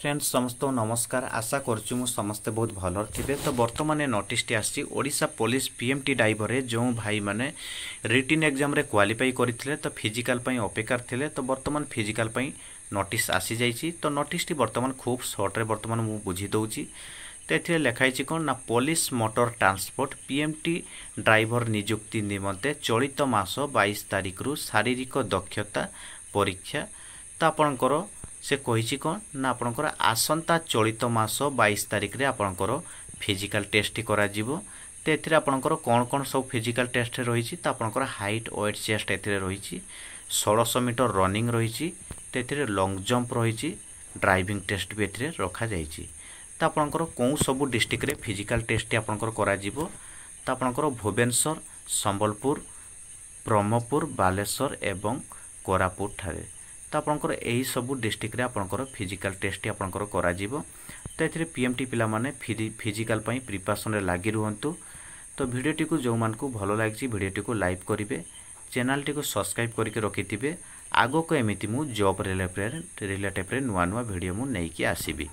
Friends समस्त नमस्कार आशा करछु मु समस्ते बहुत भल थे। तो बर्तमान नोटिस टी आसी ओडिशा पुलिस पीएमटी ड्राइवर रे जो भाई माने रिटन एग्जाम रे क्वालिफाई करथिले तो फिजिकल पई अपेक्षा थिले तो बर्तमान फिजिकल पई नोटिस आसी जाइछि। तो नोटिस टी बर्तमान खूब शॉर्ट रे बर्तमान मु बुझी दउछि। तो एथिरे लिखाइछि कोन ना police motor transport PMT driver नियुक्ति निमंते चलित मास 22 तारिख रु शारीरिक दक्षता परीक्षा। तो आपणकर से कही कौन ना आपणकर आसंता चलित मास 22 तारिख रे आपणकर फिजिकल टेस्ट करा जिवो। तो एथिरे आपणकर कौन कौन सब फिजिकल टेस्ट रही तो आपणकर हाइट वेट चेस्ट एथिरे रही 1600 मीटर रनिंग रही। तो एथिरे लॉन्ग जंप रही ड्राइविंग टेस्ट भी एथिरे रखा जाइछि। तो आपणकर कौन सब डिस्ट्रिक्ट रे फिजिकल टेस्ट आपणकर करा जिवो तो आपणकर भुवनेश्वर संबलपुर ब्रह्मपुर बालेश्वर एवं कोरापुट ठारे। तो आपणकर यही सबू डिस्ट्रिक्ट रे आपणकर फिजिकल टेस्ट आपणकर करा जिवो। तो एथिरे पीएमटी पिला माने फिजिकल पई प्रिपरेशन रे लागी रुहंतु। तो वीडियोटी को जो मान को भलो लागिछि वीडियोटी को लाइक करिवे चैनल टी को सब्सक्राइब करके रखिथिबे। आगो को एमिति मु जॉब रिलेटेड रे नुआ नुआ वीडियो मु नै कि आसीबी।